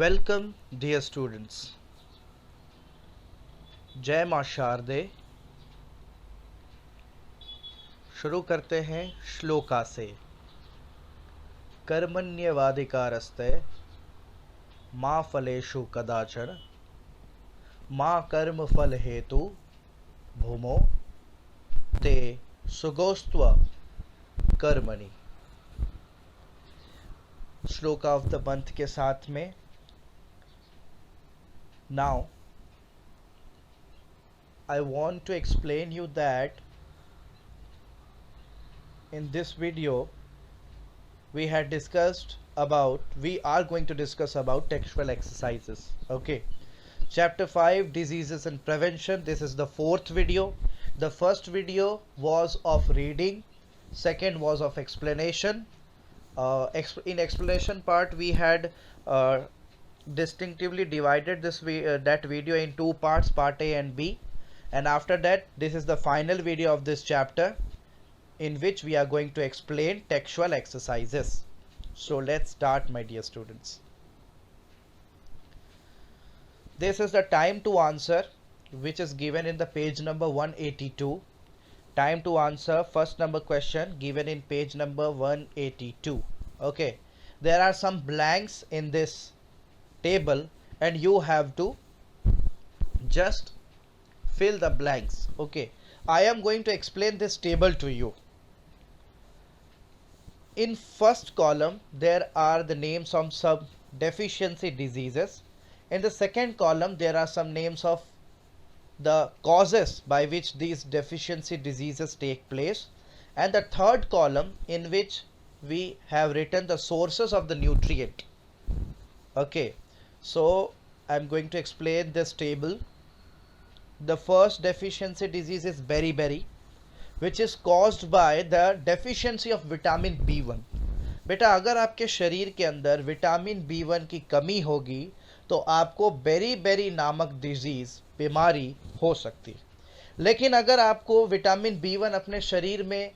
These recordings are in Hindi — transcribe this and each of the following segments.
Welcome dear students. जय माँ शारदे। शुरू करते हैं श्लोका से। कर्मण्यवाधिकारस्ते माँ फलेषु कदाचन माँ कर्म फल हेतु भूमो ते सुगोस्त्व कर्मणि। श्लोका ऑफ द मंथ के साथ में now I want to explain you that in this video we are going to discuss about textual exercises. Okay, chapter 5, diseases and prevention. This is the fourth video. The first video was of reading, second was of explanation. In explanation part we had distinctively divided that video in two parts, part A and B. And after that, this is the final video of this chapter in which we are going to explain textual exercises. So let's start, my dear students. This is the time to answer which is given in the page number 182. Time to answer first number question given in page number 182. Okay, there are some blanks in this table and you have to just fill the blanks. Okay, I am going to explain this table to you. In first column there are the names of some deficiency diseases. In the second column there are some names of the causes by which these deficiency diseases take place, and the third column in which we have written the sources of the nutrient. Okay, so I am going to explain this table. The first deficiency disease is beriberi, which is caused by the deficiency of vitamin B1. बेटा अगर आपके शरीर के अंदर विटामिन B1 की कमी होगी तो आपको बेरीबेरी नामक डिजीज बीमारी हो सकती है। लेकिन अगर आपको विटामिन B1 अपने शरीर में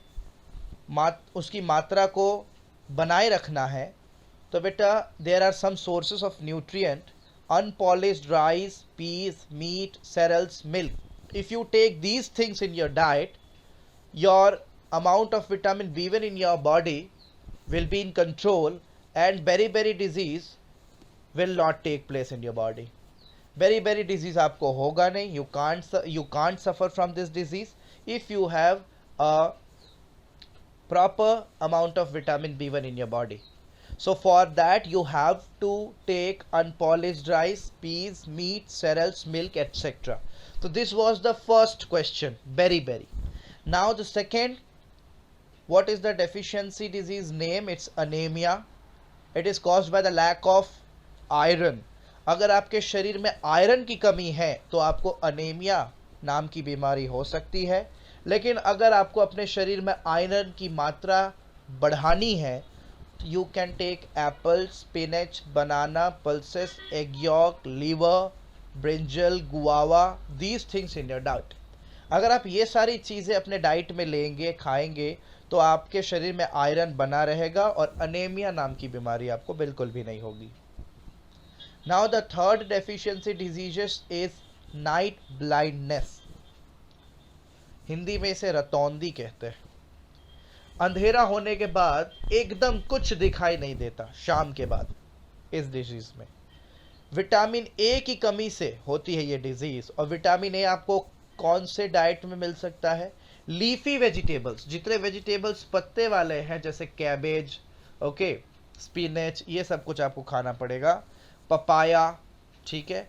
उसकी मात्रा को बनाए रखना है तो बेटा there are some sources of nutrient: unpolished rice, peas, meat, cereals, milk. If you take these things in your diet, your amount of vitamin B1 in your body will be in control and beriberi disease will not take place in your body. Beriberi disease आपको होगा नहीं. You can't suffer from this disease if you have a proper amount of vitamin B1 in your body. So for that you have to take unpolished rice, peas, meat, cereals, milk, etc. So this was the first question, beriberi. Now the second, what is the deficiency disease name? It's anemia. It is caused by the lack of iron. अगर आपके शरीर में आयरन की कमी है तो आपको अनेमिया नाम की बीमारी हो सकती है। लेकिन अगर आपको अपने शरीर में आयरन की मात्रा बढ़ानी है, you can take apple, spinach, banana, pulses, egg yolk, liver, brinjal, guava, these things in your diet. अगर आप ये सारी चीज़ें अपने डाइट में लेंगे, खाएंगे तो आपके शरीर में आयरन बना रहेगा और अनेमिया नाम की बीमारी आपको बिल्कुल भी नहीं होगी. Now the third deficiency disease is night blindness. Hindi में इसे रतौंधी कहते हैं. अंधेरा होने के बाद एकदम कुछ दिखाई नहीं देता शाम के बाद. इस डिजीज में विटामिन ए की कमी से होती है ये डिजीज. और विटामिन ए आपको कौन से डाइट में मिल सकता है? लीफी वेजिटेबल्स, जितने वेजिटेबल्स पत्ते वाले हैं जैसे कैबेज, ओके, स्पिनच, ये सब कुछ आपको खाना पड़ेगा. पपाया, ठीक है,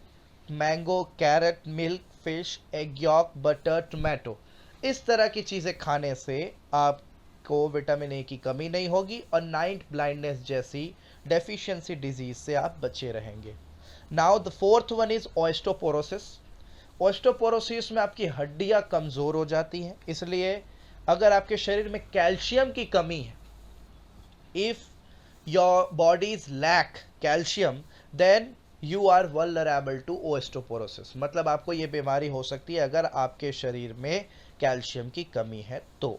mango, carrot, milk, fish, egg yolk, butter, tomato, इस तरह की चीज़ें खाने से आपको विटामिन ए की कमी नहीं होगी और नाइट ब्लाइंडनेस जैसी डेफिशिएंसी डिजीज से आप बचे रहेंगे. Now the fourth one is osteoporosis. Osteoporosis में आपकी हड्डियां कमज़ोर हो जाती हैं. इसलिए अगर आपके शरीर में कैल्शियम की कमी है, if your bodies lack calcium then you are vulnerable to osteoporosis. मतलब आपको ये बीमारी हो सकती है अगर आपके शरीर में कैल्शियम की कमी है. तो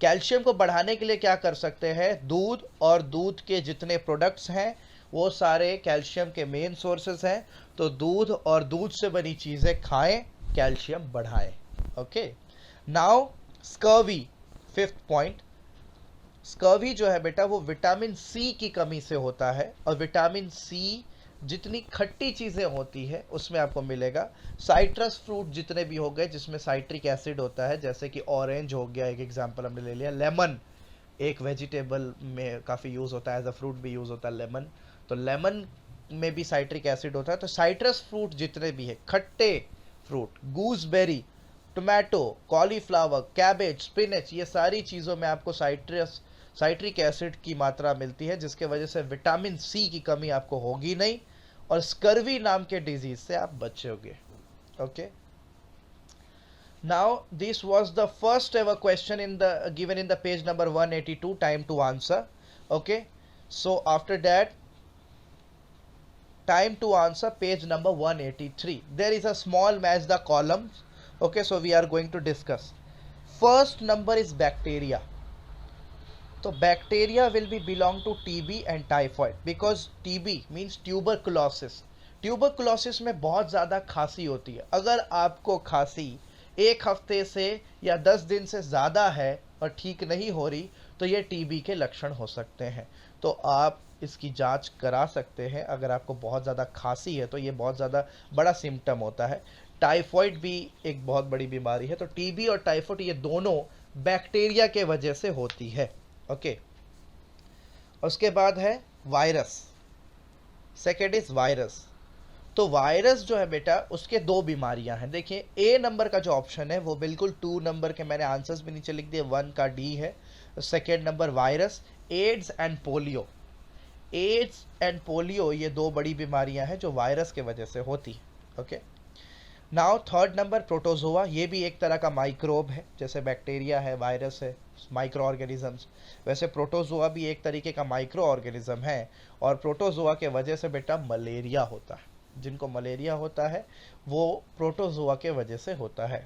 कैल्शियम को बढ़ाने के लिए क्या कर सकते हैं? दूध और दूध के जितने प्रोडक्ट्स हैं वो सारे कैल्शियम के मेन सोर्सेस हैं। तो दूध और दूध से बनी चीज़ें खाएं, कैल्शियम बढ़ाएं। Okay, now scurvy, fifth point. Scurvy जो है बेटा वो विटामिन सी की कमी से होता है, और विटामिन सी जितनी खट्टी चीज़ें होती है उसमें आपको मिलेगा। साइट्रस फ्रूट जितने भी हो गए जिसमें साइट्रिक एसिड होता है, जैसे कि ऑरेंज हो गया, एक एग्जांपल हमने ले लिया। लेमन एक वेजिटेबल में काफ़ी यूज़ होता है, एज अ फ्रूट भी यूज़ होता है लेमन, तो लेमन में भी साइट्रिक एसिड होता है। तो साइट्रस फ्रूट जितने भी है, खट्टे fruit, gooseberry, tomato, cauliflower, cabbage, spinach, ये सारी चीज़ों में आपको साइट्रिक एसिड की मात्रा मिलती है, जिसके वजह से विटामिन सी की कमी आपको होगी नहीं, और स्कर्वी नाम के डिजीज से आप बचोगे। Okay, now this was the first ever question in the given in the page number 182, time to answer. Okay, so after that, time to answer page number 183. There is a small match the columns. Okay, so we are going to discuss. First number is bacteria. So bacteria will be belong to TB and typhoid, because TB means tuberculosis. Tuberculosis में बहुत ज़्यादा खांसी होती है। अगर आपको खांसी एक हफ्ते से या 10 दिन से ज़्यादा है और ठीक नहीं हो रही, तो ये टीबी के लक्षण हो सकते हैं। तो आप इसकी जांच करा सकते हैं। अगर आपको बहुत ज़्यादा खांसी है तो ये बहुत ज़्यादा बड़ा सिम्टम होता है। टाइफॉइड भी एक बहुत बड़ी बीमारी है। तो टीबी और टाइफॉइड ये दोनों बैक्टीरिया के वजह से होती है। ओके, उसके बाद है वायरस। Second is virus. तो वायरस जो है बेटा उसके दो बीमारियां हैं। देखिए, ए नंबर का जो ऑप्शन है वो बिल्कुल 2 नंबर के मैंने आंसर्स भी नीचे लिख दिए, 1 का डी है। Second number virus, AIDS and polio. AIDS and polio ये दो बड़ी बीमारियां हैं जो वायरस के वजह से होती है। Okay, now third number protozoa. ये भी एक तरह का माइक्रोब है, जैसे बैक्टीरिया है, वायरस है, माइक्रो ऑर्गेनिजम्स, वैसे प्रोटोजोआ भी एक तरीके का माइक्रो ऑर्गेनिज्म है। और प्रोटोजोआ के वजह से बेटा मलेरिया होता है। जिनको मलेरिया होता है वो प्रोटोजोआ के वजह से होता है।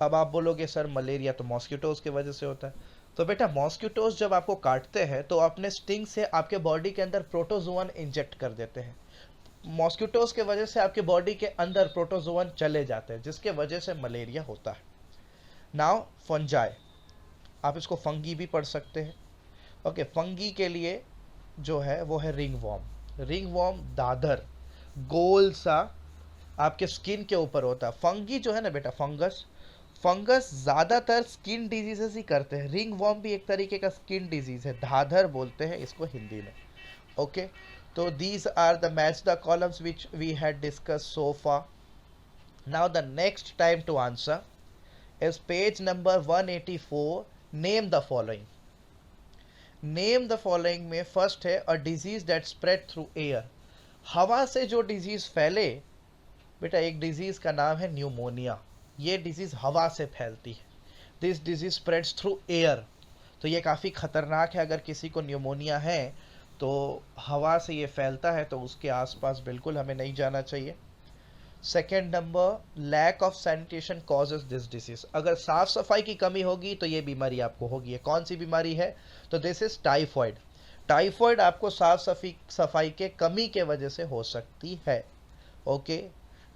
अब आप बोलोगे सर मलेरिया तो मॉस्किटोज के वजह से होता है। तो बेटा मॉस्किटोज जब आपको काटते हैं तो अपने स्टिंग से आपके बॉडी के अंदर प्रोटोजोअन इंजेक्ट कर देते हैं। मॉस्किटोज के वजह से आपके बॉडी के अंदर प्रोटोजोअन चले जाते हैं, जिसके वजह से मलेरिया होता है। नाउ फंजाई, आप इसको फंगी भी पढ़ सकते हैं। ओके, फंगी के लिए जो है वो है रिंग वॉर्म। रिंग वॉर्म दादर, गोल सा आपके स्किन के ऊपर होता है। फंगी जो है ना बेटा, फंगस ज़्यादातर स्किन डिजीजेस ही करते हैं। रिंग वॉर्म भी एक तरीके का स्किन डिजीज है, धाधर बोलते हैं इसको हिंदी में। ओके, तो these are the match the columns which we had discuss so far. Now the next time to answer is page number 184। Name the following. Name the following में फर्स्ट है a disease that spread through air. हवा से जो डिजीज फैले बेटा, एक डिजीज का नाम है न्यूमोनिया। ये डिजीज हवा से फैलती है। This disease spreads through air. तो ये काफ़ी खतरनाक है। अगर किसी को न्यूमोनिया है तो हवा से ये फैलता है, तो उसके आसपास बिल्कुल हमें नहीं जाना चाहिए। Second number, lack of sanitation causes this disease. अगर साफ सफाई की कमी होगी तो ये बीमारी आपको होगी। कौन सी बीमारी है? तो दिस इज टाइफॉइड। टाइफॉइड आपको साफ सफाई के कमी के वजह से हो सकती है। Okay,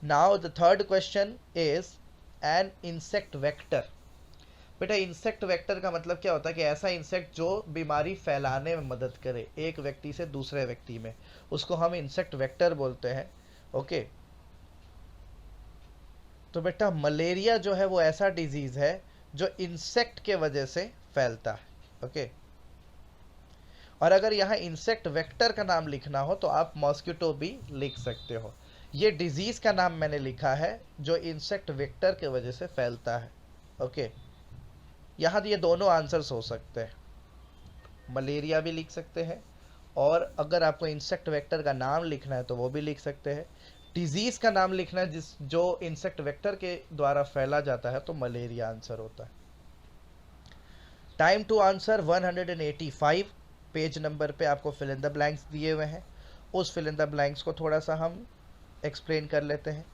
now the third question is an insect vector. बेटा इंसेक्ट वेक्टर का मतलब क्या होता है कि ऐसा इंसेक्ट जो बीमारी फैलाने में मदद करे एक व्यक्ति से दूसरे व्यक्ति में, उसको हम इंसेक्ट वेक्टर बोलते हैं। ओके, तो बेटा मलेरिया जो है वो ऐसा डिजीज है जो इंसेक्ट के वजह से फैलता है। ओके, और अगर यहाँ इंसेक्ट वेक्टर का नाम लिखना हो तो आप मॉस्किटो भी लिख सकते हो। ये डिजीज का नाम मैंने लिखा है जो इंसेक्ट वेक्टर के वजह से फैलता है। ओके, यहाँ ये दोनों आंसर्स हो सकते हैं, मलेरिया भी लिख सकते हैं, और अगर आपको इंसेक्ट वेक्टर का नाम लिखना है तो वो भी लिख सकते हैं। डिजीज का नाम लिखना है जो इंसेक्ट वेक्टर के द्वारा फैला जाता है, तो मलेरिया आंसर होता है। Time to answer 185 page number पे आपको फिल इन द ब्लैंक्स दिए हुए हैं। उस फिल इन द ब्लैंक्स को थोड़ा सा हम एक्सप्लेन कर लेते हैं।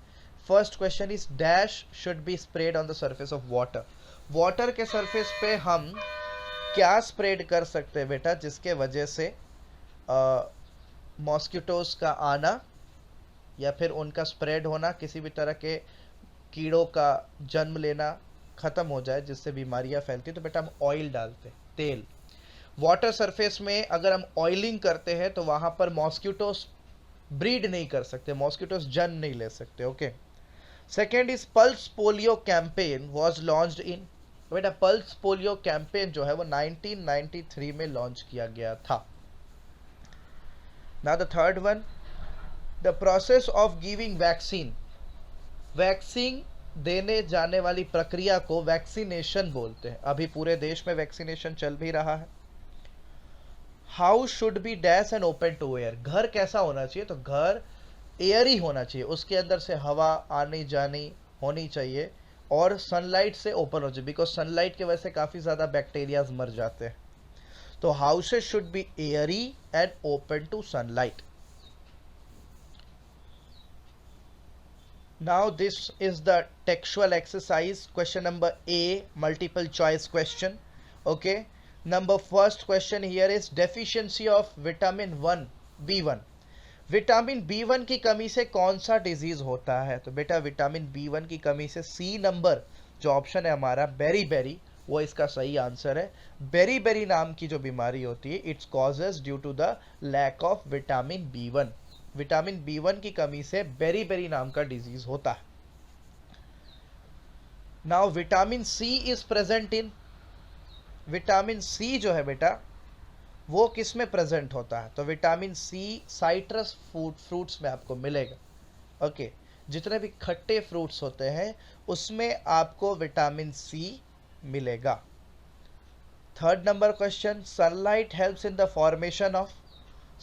First question is dash should be spread on the surface of water. Water के सरफेस पे हम क्या स्प्रेड कर सकते हैं बेटा जिसके वजह से मॉस्किटोज का आना या फिर उनका स्प्रेड होना, किसी भी तरह के कीड़ों का जन्म लेना ख़त्म हो जाए जिससे बीमारियां फैलती, तो बेटा हम ऑयल डालते हैं, तेल। वाटर सरफेस में अगर हम ऑयलिंग करते हैं तो वहाँ पर मॉस्किटोज ब्रीड नहीं कर सकते, मॉस्किटोज जन्म नहीं ले सकते। Okay. Second is pulse polio campaign was launched in, बेटा पल्स पोलियो कैंपेन जो है वो 1993 में लॉन्च किया गया था। Now the third one, the process of giving vaccine, vaccine देने जाने वाली प्रक्रिया को वैक्सीनेशन बोलते हैं। अभी पूरे देश में वैक्सीनेशन चल भी रहा है। How should be dash and open to air, घर कैसा होना चाहिए, तो घर एयर ही होना चाहिए, उसके अंदर से हवा आनी जानी होनी चाहिए और सनलाइट से ओपन हो चाहिए, बिकॉज सनलाइट की वजह से काफ़ी ज़्यादा बैक्टीरियाज मर जाते हैं। तो houses should be airy and open to sunlight. Now this is the textual exercise, question number A, multiple choice question. Okay, number first question here is deficiency of vitamin 1 B1, vitamin B1 की कमी से कौन सा डिजीज होता है, तो बेटा विटामिन B1 की कमी से सी नंबर जो ऑप्शन है हमारा बेरी बेरी, वो इसका सही आंसर है। बेरी बेरी नाम की जो बीमारी होती है, it's causes due to the lack of vitamin B1, vitamin B1 की कमी से बेरी बेरी नाम का डिजीज होता है। Now vitamin C is present in, vitamin C जो है बेटा वो किस में प्रेजेंट होता है, तो विटामिन सी साइट्रस फ्रूट्स में आपको मिलेगा। ओके, जितने भी खट्टे फ्रूट्स होते हैं उसमें आपको विटामिन सी मिलेगा। Third number question, sunlight helps in the formation of,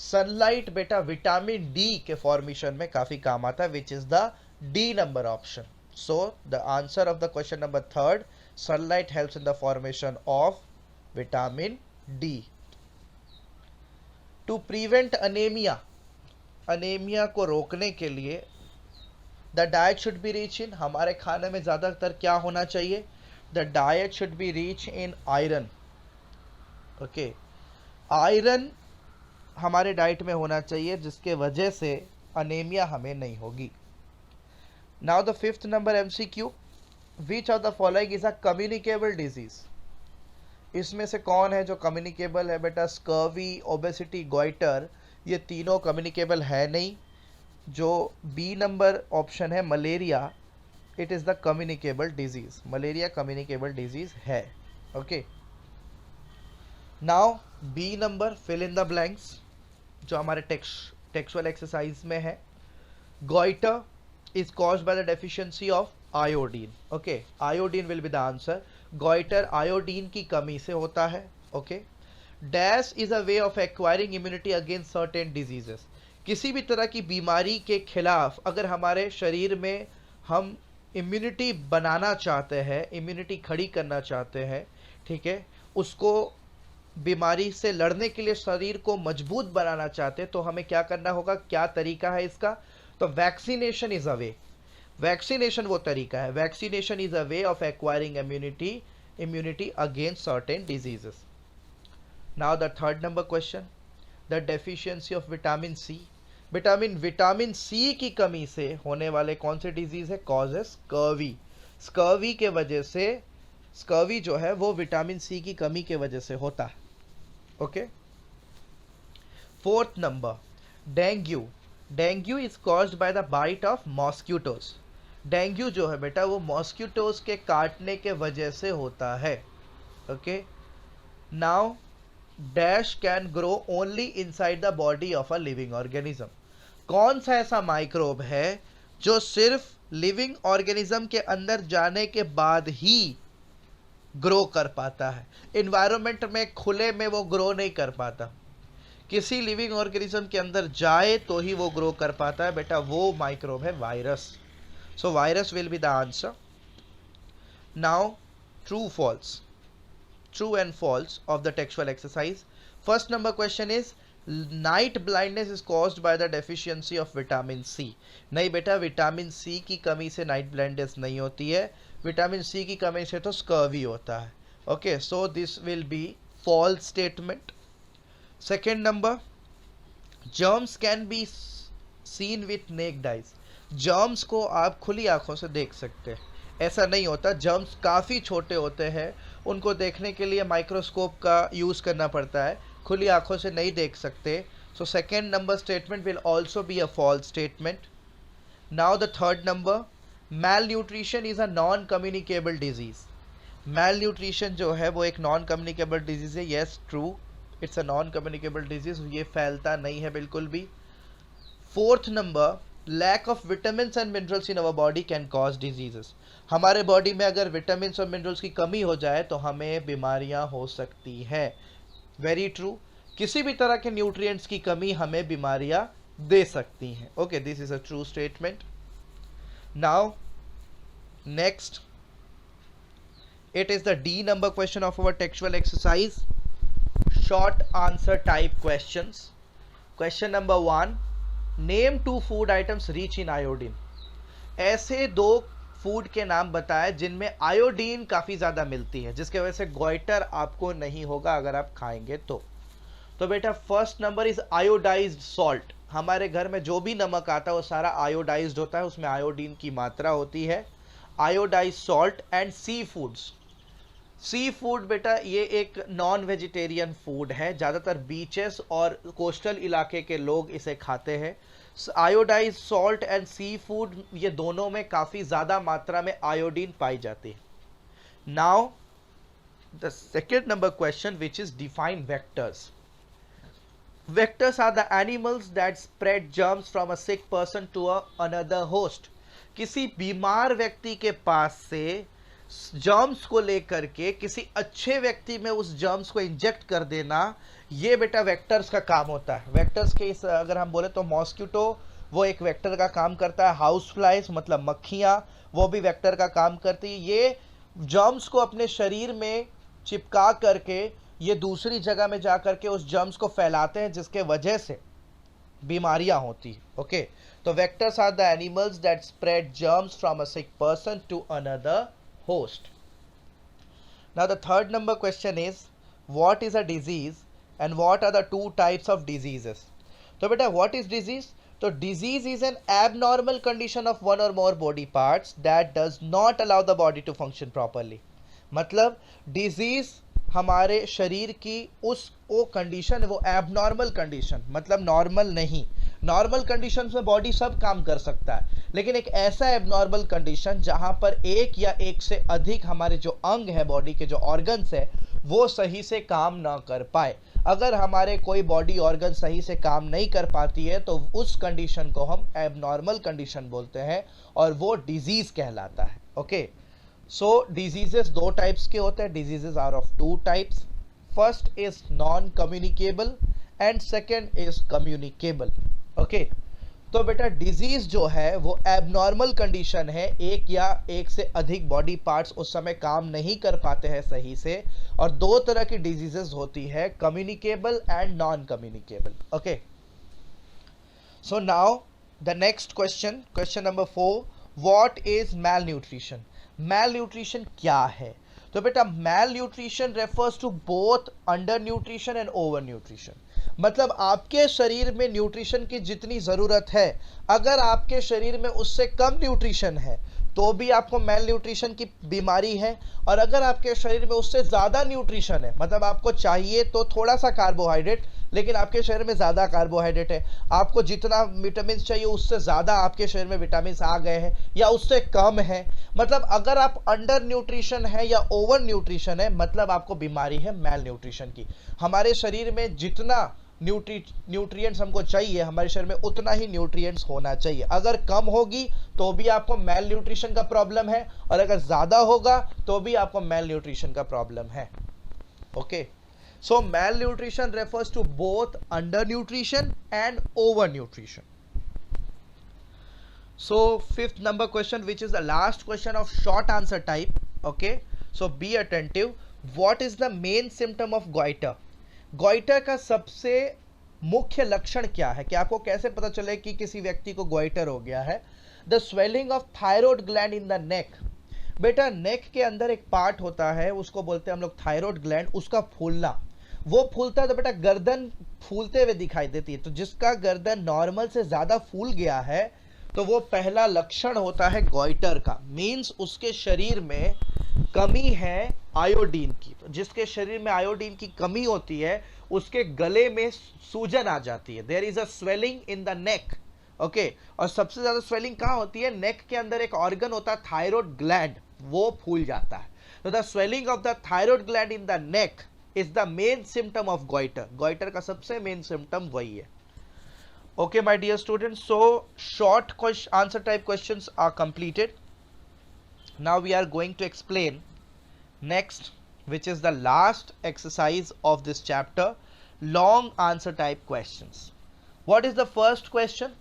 sunlight बेटा विटामिन डी के फॉर्मेशन में काफी काम आता है, which is the D number option. So the answer of the question number third, sunlight helps in the formation of vitamin D. To prevent anaemia, anaemia को रोकने के लिए the diet should be rich in, हमारे खाने में ज्यादातर क्या होना चाहिए, the diet should be rich in iron. Okay, iron हमारे डाइट में होना चाहिए जिसके वजह से अनेमिया हमें नहीं होगी। Now the fifth number MCQ, which of the following is a communicable disease, इसमें से कौन है जो कम्युनिकेबल है, बेटा स्कर्वी, ओबेसिटी, गोइटर, ये तीनों कम्युनिकेबल है नहीं। जो बी नंबर ऑप्शन है malaria, it is the communicable disease, malaria communicable disease है। Okay, now B number fill in the blanks जो हमारे टेक्सुअल एक्सरसाइज में है। Goitre is caused by the deficiency of iodine. Okay, iodine will be the answer, goitre iodine की कमी से होता है। Okay, dash is a way of acquiring immunity against certain diseases, किसी भी तरह की बीमारी के खिलाफ अगर हमारे शरीर में हम इम्यूनिटी बनाना चाहते हैं, इम्यूनिटी खड़ी करना चाहते हैं, ठीक है, उसको बीमारी से लड़ने के लिए शरीर को मजबूत बनाना चाहते हैं, तो हमें क्या करना होगा, क्या तरीका है इसका, तो vaccination is a way, vaccination वो तरीका है, vaccination is a way of acquiring immunity against certain diseases. Now the third number question, the deficiency of vitamin C, vitamin C की कमी से होने वाले कौन से डिजीज है, कॉज है स्कर्वी, स्कर्वी के वजह से, स्कर्वी जो है वो विटामिन सी की कमी के वजह से होता है। Okay, fourth number dengue, dengue is caused by the bite of mosquitoes, dengue जो है बेटा वो मॉस्किटोज के काटने के वजह से होता है। Okay, now dash can grow only inside the body of a living organism, कौन सा ऐसा माइक्रोब है जो सिर्फ लिविंग ऑर्गेनिज्म के अंदर जाने के बाद ही ग्रो कर पाता है, इन्वायरमेंट में खुले में वो ग्रो नहीं कर पाता, किसी लिविंग ऑर्गेनिज्म के अंदर जाए तो ही वो ग्रो कर पाता है, बेटा वो माइक्रोब है virus. So virus will be the answer. Now true false, true and false of the textual exercise. First number question is night blindness is caused by the deficiency of vitamin C, नहीं बेटा विटामिन सी की कमी से नाइट ब्लाइंडनेस नहीं होती है, विटामिन सी की कमी से तो स्कर्वी होता है। Okay, so this will be false statement. Second number, germs can be seen with naked eyes, germs को आप खुली आंखों से देख सकते हैं। ऐसा नहीं होता, जर्म्स काफ़ी छोटे होते हैं, उनको देखने के लिए माइक्रोस्कोप का यूज़ करना पड़ता है, खुली आंखों से नहीं देख सकते। So second number statement will also be a false statement. Now the third number, malnutrition is a non communicable disease. Malnutrition जो है वो एक नॉन कम्युनिकेबल डिजीज़ है। Yes, true, it's a non communicable disease, ये फैलता नहीं है बिल्कुल भी। Fourth number, lack of vitamin and minerals in our body can cause diseases. हमारे बॉडी में अगर विटामिन और मिनरल्स की कमी हो जाए तो हमें बीमारियां हो सकती है। वेरी ट्रू, किसी भी तरह के न्यूट्रिएंट्स की कमी हमें बीमारियां दे सकती हैं। Okay, this is a true statement. Now next, it is the D number question of our textual exercise, short answer type questions. Question number 1, name 2 food items rich in iodine. ऐसे 2 फूड के नाम बताएं जिनमें आयोडीन काफ़ी ज़्यादा मिलती है, जिसके वजह से गोइटर आपको नहीं होगा अगर आप खाएंगे तो बेटा first number is iodised salt. हमारे घर में जो भी नमक आता है वो सारा आयोडाइज्ड होता है, उसमें आयोडीन की मात्रा होती है। Iodised salt and sea foods. Sea food बेटा ये एक नॉन वेजिटेरियन फूड है, ज़्यादातर बीचेस और कोस्टल इलाके के लोग इसे खाते हैं। Iodised salt and sea food, ये दोनों में काफ़ी ज़्यादा मात्रा में आयोडीन पाई जाती है। Now the second number question which is define vectors. Vectors are the animals that spread germs from a sick person to another host. किसी बीमार व्यक्ति के पास से जर्म्स को लेकर के किसी अच्छे व्यक्ति में उस जर्म्स को इंजेक्ट कर देना, ये बेटा वेक्टर्स का काम होता है। वेक्टर्स के इस अगर हम बोले तो मॉस्किटो वो एक वेक्टर का काम करता है, हाउस फ्लाइज मतलब मक्खियाँ वो भी वेक्टर का काम करती है। ये जर्म्स को अपने शरीर में चिपका करके ये दूसरी जगह में जा करके उस जर्म्स को फैलाते हैं, जिसके वजह से बीमारियां होती है। ओके, तो vectors are the animals that spread germs from a sick person to another host. Now the third number question is, what is a disease and what are the 2 types of diseases? तो बेटा what is disease? तो disease is an abnormal condition of one or more body parts that does not allow the body to function properly. मतलब disease हमारे शरीर की वो कंडीशन है, वो एबनॉर्मल कंडीशन मतलब नॉर्मल नहीं। नॉर्मल कंडीशन में बॉडी सब काम कर सकता है, लेकिन एक ऐसा एबनॉर्मल कंडीशन जहां पर एक या एक से अधिक हमारे जो अंग है बॉडी के जो ऑर्गन्स है वो सही से काम ना कर पाए। अगर हमारे कोई बॉडी ऑर्गन सही से काम नहीं कर पाती है तो उस कंडीशन को हम एबनॉर्मल कंडीशन बोलते हैं और वो डिजीज कहलाता है। ओके, सो डिजीजेस 2 टाइप्स के होते हैं। Diseases are of 2 types. First is non communicable and second is communicable. Okay, तो बेटा डिजीज जो है वो एबनॉर्मल कंडीशन है, एक या एक से अधिक बॉडी पार्ट्स उस समय काम नहीं कर पाते हैं सही से, और 2 तरह की डिजीजेस होती है, communicable and non communicable. Okay, so now the next question, question number 4, what is malnutrition. Malnutrition क्या है? तो बेटा malnutrition refers to both undernutrition and overnutrition. मतलब आपके शरीर में न्यूट्रिशन की जितनी ज़रूरत है, अगर आपके शरीर में उससे कम न्यूट्रिशन है तो भी आपको मैल न्यूट्रिशन की बीमारी है, और अगर आपके शरीर में उससे ज़्यादा न्यूट्रिशन है मतलब आपको चाहिए तो थोड़ा सा कार्बोहाइड्रेट लेकिन आपके शरीर में ज़्यादा कार्बोहाइड्रेट है, आपको जितना विटामिन चाहिए उससे ज़्यादा आपके शरीर में विटामिन आ गए हैं या उससे कम है, मतलब अगर आप अंडर न्यूट्रिशन है या ओवर न्यूट्रिशन है मतलब आपको बीमारी है मैल न्यूट्रिशन की। हमारे शरीर में जितना न्यूट्रिएंट्स हमको चाहिए हमारे शरीर में उतना ही न्यूट्रिएंट्स होना चाहिए। अगर कम होगी तो भी आपको मैल न्यूट्रिशन का प्रॉब्लम है, और अगर ज़्यादा होगा तो भी आपको मैल न्यूट्रिशन का प्रॉब्लम है। Okay, so malnutrition refers to both undernutrition and overnutrition. So fifth number question, which is the last question of short answer type. Okay, so be attentive. What is the main symptom of goiter? Goitre का सबसे मुख्य लक्षण क्या है, कि आपको कैसे पता चले कि किसी व्यक्ति को गोइटर हो गया है? The swelling of thyroid gland in the नेक। बेटा नेक के अंदर एक पार्ट होता है उसको बोलते हैं हम लोग थायराइड ग्लैंड, उसका फूलना। वो फूलता है तो बेटा गर्दन फूलते हुए दिखाई देती है। तो जिसका गर्दन नॉर्मल से ज्यादा फूल गया है तो वो पहला लक्षण होता है गॉइटर का, मींस उसके शरीर में कमी है आयोडीन की। तो जिसके शरीर में आयोडीन की कमी होती है उसके गले में सूजन आ जाती है, there is a swelling in the neck. Okay, और सबसे ज्यादा स्वेलिंग कहाँ होती है? नेक के अंदर एक ऑर्गन होता है थायराइड ग्लैंड, वो फूल जाता है। तो the swelling of the thyroid gland in the neck is the main symptom of goitre. Goitre का सबसे मेन सिम्टम वही है। Okay, my dear students, so short answer type questions are completed. Now we are going to explain next, which is the last exercise of this chapter, long answer type questions. What is the first question?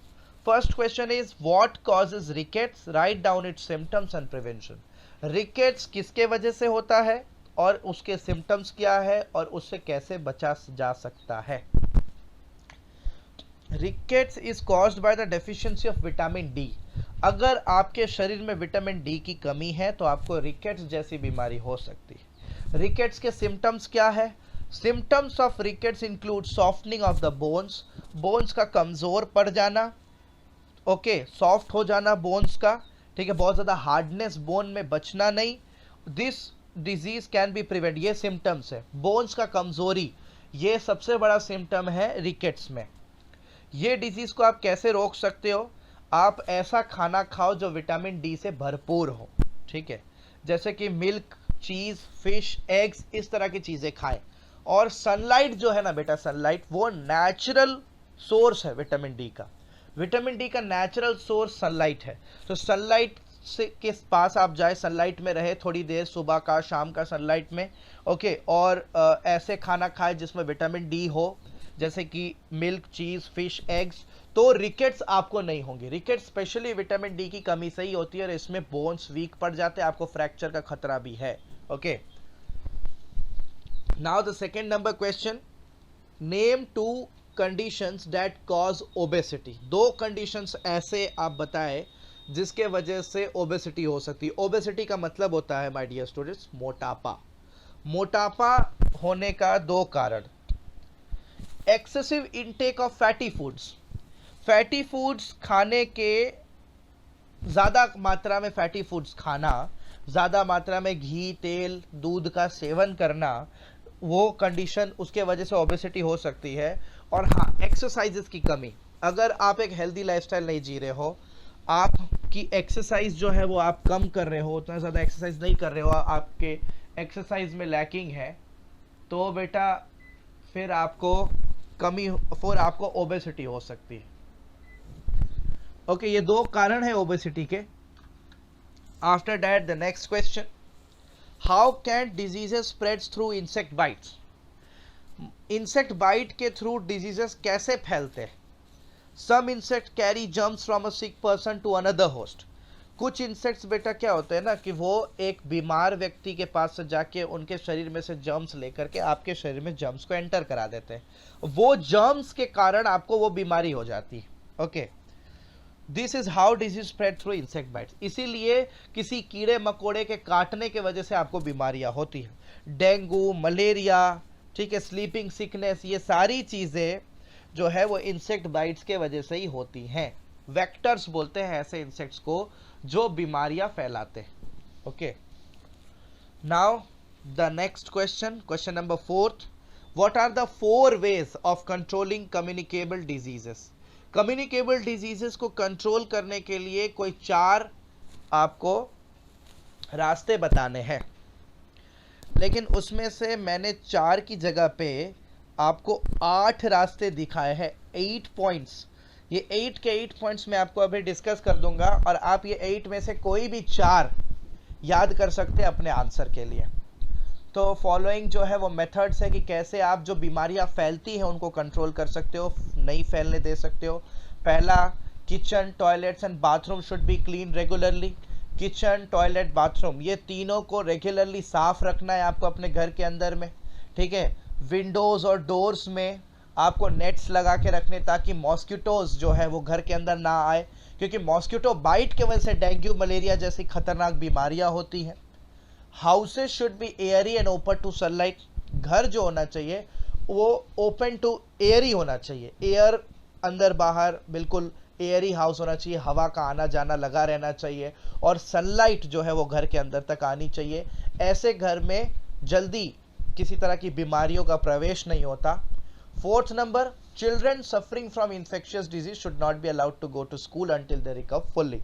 First question is what causes rickets? Write down its symptoms and prevention. Rickets किसके वजह से होता है और उसके symptoms क्या है और उससे कैसे बचा जा सकता है? Rickets is caused by the deficiency of vitamin D. अगर आपके शरीर में विटामिन डी की कमी है तो आपको रिकेट्स जैसी बीमारी हो सकती है। रिकेट्स के सिम्टम्स क्या है? Symptoms of rickets include softening of the bones, bones का कमजोर पड़ जाना, ओके, सॉफ्ट हो जाना बोन्स का, ठीक है, बहुत ज़्यादा हार्डनेस बोन में बचना नहीं। This disease can be prevent, ये सिम्टम्स है। बोन्स का कमजोरी, ये सबसे बड़ा सिम्टम है रिकेट्स में। ये डिजीज को आप कैसे रोक सकते हो? आप ऐसा खाना खाओ जो विटामिन डी से भरपूर हो, ठीक है, जैसे कि मिल्क, चीज, फिश, एग्स, इस तरह की चीजें खाएं। और सनलाइट जो है ना बेटा, सनलाइट वो नेचुरल सोर्स है विटामिन डी का। विटामिन डी का नेचुरल सोर्स सनलाइट है। तो सनलाइट से के पास आप जाए, सनलाइट में रहे थोड़ी देर, सुबह का शाम का सनलाइट में, ओके, और ऐसे खाना खाए जिसमें विटामिन डी हो, जैसे कि मिल्क, चीज, फिश, एग्स, तो रिकेट्स आपको नहीं होंगे। रिकेट्स स्पेशली विटामिन डी की कमी से ही होती है और इसमें बोन्स वीक पड़ जाते हैं, आपको फ्रैक्चर का खतरा भी है। Okay, now the second number question, name 2 conditions that cause obesity. 2 conditions ऐसे आप बताएं जिसके वजह से ओबेसिटी हो सकती है। ओबेसिटी का मतलब होता है माय डियर स्टूडेंट्स मोटापा। मोटापा होने का 2 कारण, excessive intake of fatty foods, fatty foods खाने के, ज़्यादा मात्रा में फैटी फूड्स खाना, ज़्यादा मात्रा में घी, तेल, दूध का सेवन करना, वो कंडीशन, उसके वजह से ओबेसिटी हो सकती है। और हाँ, एक्सरसाइजेस की कमी, अगर आप एक हेल्दी लाइफस्टाइल नहीं जी रहे हो, आपकी एक्सरसाइज जो है वो आप कम कर रहे हो, उतना ज़्यादा एक्सरसाइज नहीं कर रहे हो, आपके एक्सरसाइज में लैकिंग है, तो बेटा फिर आपको आपको ओबेसिटी हो सकती है। ओके, ये 2 कारण है ओबेसिटी के। After that the next question, how can diseases spreads through insect bites. Insect bite के थ्रू डिजीजेस कैसे फैलते हैं? Some insect carry germs from a sick person to another host. कुछ इंसेक्ट्स बेटा क्या होते हैं ना कि वो एक बीमार व्यक्ति के पास से जाके उनके शरीर में से जर्म्स लेकर के आपके शरीर में जर्म्स को एंटर करा देते हैं। वो जर्म्स के कारण आपको वो बीमारी हो जाती है। Okay, this is how disease spread through insect bytes. इसीलिए किसी कीड़े मकोड़े के काटने के वजह से आपको बीमारियां होती है। डेंगू, मलेरिया, ठीक है, स्लीपिंग सिकनेस, ये सारी चीजें जो है वो इंसेक्ट बाइट्स के वजह से ही होती हैं। वेक्टर्स बोलते हैं ऐसे इंसेक्ट्स को जो बीमारियां फैलाते हैं। Okay, now the next question, question number 4, what are the 4 ways of controlling communicable diseases. Communicable diseases को कंट्रोल करने के लिए कोई 4 आपको रास्ते बताने हैं, लेकिन उसमें से मैंने 4 की जगह पे आपको 8 रास्ते दिखाए हैं, 8 पॉइंट्स। ये 8 के 8 पॉइंट्स मैं आपको अभी डिस्कस कर दूंगा और आप ये 8 में से कोई भी 4 याद कर सकते हैं अपने आंसर के लिए। तो फॉलोइंग जो है वो मेथड्स है कि कैसे आप जो बीमारियां फैलती हैं उनको कंट्रोल कर सकते हो, नहीं फैलने दे सकते हो। पहला, kitchen, toilets and bathroom should be clean regularly. Kitchen, toilet, bathroom, ये तीनों को रेगुलरली साफ रखना है आपको अपने घर के अंदर में, ठीक है। विंडोज और डोर्स में आपको नेट्स लगा के रखने ताकि मॉस्किटोज जो है वो घर के अंदर ना आए, क्योंकि मॉस्किटो बाइट की वजह से डेंगू, मलेरिया जैसी खतरनाक बीमारियां होती हैं। Houses should be airy and open to sunlight. घर जो होना चाहिए वो ओपन टू एयरी होना चाहिए, एयर अंदर बाहर बिल्कुल एयरी हाउस होना चाहिए, हवा का आना जाना लगा रहना चाहिए और सनलाइट जो है वो घर के अंदर तक आनी चाहिए। ऐसे घर में जल्दी किसी तरह की बीमारियों का प्रवेश नहीं होता। Fourth number, children suffering from infectious disease should not be allowed to go to school until they recover fully.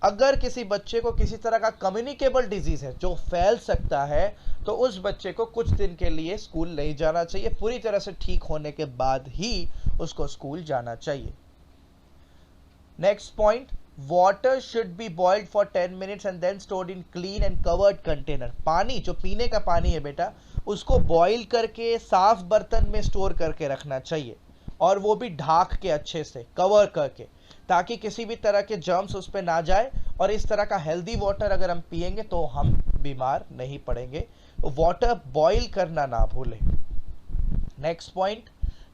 अगर किसी बच्चे को किसी तरह का कम्युनिकेबल डिजीज है जो फैल सकता है, तो उस बच्चे को कुछ दिन के लिए स्कूल नहीं जाना चाहिए, पूरी तरह से ठीक होने के बाद ही उसको स्कूल जाना चाहिए। Next point, water should be boiled for 10 minutes and then stored in clean and covered container. पानी जो पीने का पानी है बेटा, उसको बॉईल करके साफ बर्तन में स्टोर करके रखना चाहिए और वो भी ढाक के अच्छे से कवर करके, ताकि किसी भी तरह के जर्म्स उस पर ना जाए और इस तरह का हेल्दी वाटर अगर हम पिएंगे तो हम बीमार नहीं पड़ेंगे। वाटर बॉईल करना ना भूलें। Next point,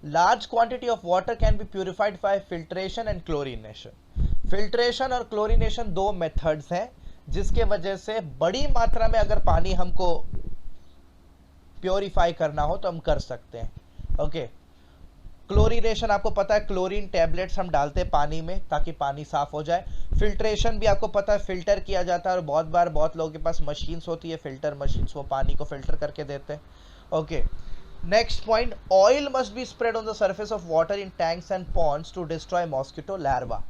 large quantity of water can be purified bye filtration and chlorination. Filtration और क्लोरीनेशन दो मेथड्स हैं जिसके वजह से बड़ी मात्रा में अगर पानी हमको प्योरीफाई करना हो तो हम कर सकते हैं। ओके, क्लोरीनेशन आपको पता है, क्लोरीन टैबलेट्स हम डालते हैं पानी में ताकि पानी साफ हो जाए। फिल्ट्रेशन भी आपको पता है, फिल्टर किया जाता है और बहुत बार बहुत लोगों के पास मशीन्स होती है, फिल्टर मशीन्स, वो पानी को फिल्टर करके देते हैं। Okay, next point, oil must be spread on the surface of water in tanks and ponds to destroy mosquito larva.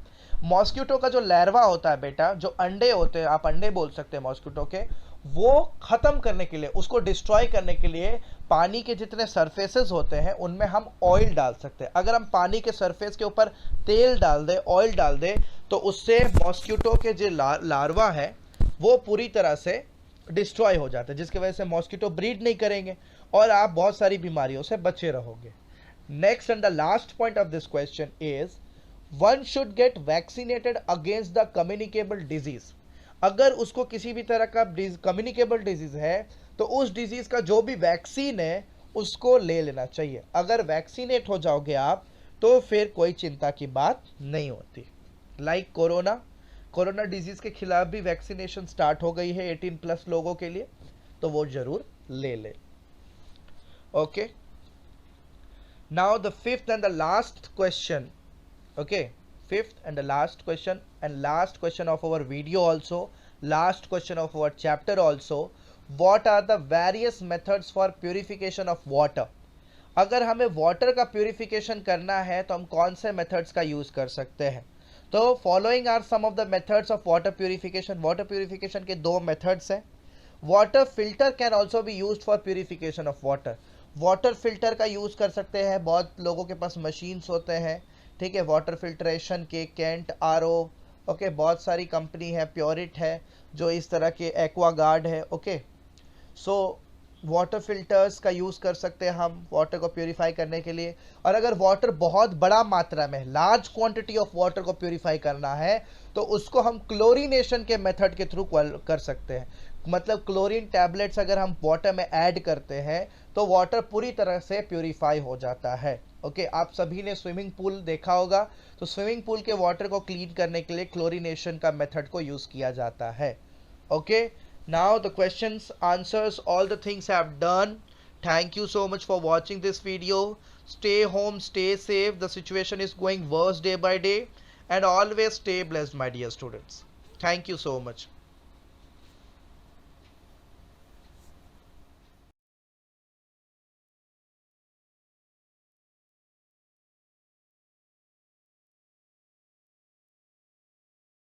Mosquito का जो लार्वा होता है बेटा, जो अंडे होते हैं, आप अंडे बोल सकते हैं मॉस्किटो के, वो खत्म करने के लिए, उसको डिस्ट्रॉय करने के लिए पानी के जितने सरफेसेस होते हैं उनमें हम ऑयल डाल सकते हैं। अगर हम पानी के सरफेस के ऊपर तेल डाल दें, ऑयल डाल दें, तो उससे मॉस्किटो के जो लार्वा है वो पूरी तरह से डिस्ट्रॉय हो जाता है, जिसकी वजह से मॉस्किटो ब्रीड नहीं करेंगे और आप बहुत सारी बीमारियों से बचे रहोगे। Next and the last point of this question is, one should get vaccinated against the communicable disease. अगर उसको किसी भी तरह का कम्युनिकेबल डिजीज है तो उस डिजीज का जो भी वैक्सीन है उसको ले लेना चाहिए। अगर वैक्सीनेट हो जाओगे आप तो फिर कोई चिंता की बात नहीं होती। लाइक कोरोना डिजीज के खिलाफ भी वैक्सीनेशन स्टार्ट हो गई है 18+ लोगों के लिए, तो वो जरूर ले ले। Okay, now the fifth and the last question, okay, fifth and the last question and last question of our video also, last question of our chapter also, what are the various methods for purification of water। अगर हमें वाटर का प्यूरिफिकेशन करना है तो हम कौन से मेथड्स का यूज कर सकते हैं। तो following are some of the methods of water purification. Water purification के दो मेथड्स हैं। Water filter can also be use for purification of water. Water filter का यूज कर सकते हैं, बहुत लोगों के पास मशीन्स होते हैं, ठीक है, वाटर फिल्ट्रेशन के, कैंट, आरओ, ओके, बहुत सारी कंपनी है, प्योरिट है जो इस तरह के, एक्वागार्ड है। ओके, सो वाटर फिल्टर्स का यूज़ कर सकते हैं हम वाटर को प्योरीफाई करने के लिए। और अगर वाटर बहुत बड़ा मात्रा में, लार्ज क्वांटिटी ऑफ वाटर को प्योरीफाई करना है तो उसको हम क्लोरीनेशन के मेथड के थ्रू कर सकते हैं। मतलब क्लोरीन टैबलेट्स अगर हम वाटर में ऐड करते हैं तो वाटर पूरी तरह से प्योरीफाई हो जाता है। ओके, आप सभी ने स्विमिंग पूल देखा होगा, तो स्विमिंग पूल के वाटर को क्लीन करने के लिए क्लोरीनेशन का मेथड को यूज किया जाता है। Okay, now the questions answers all the things I have done. Thank you so much for watching this video. Stay home, stay safe, the situation is going worse day by day, and always stay blessed my dear students. Thank you so much.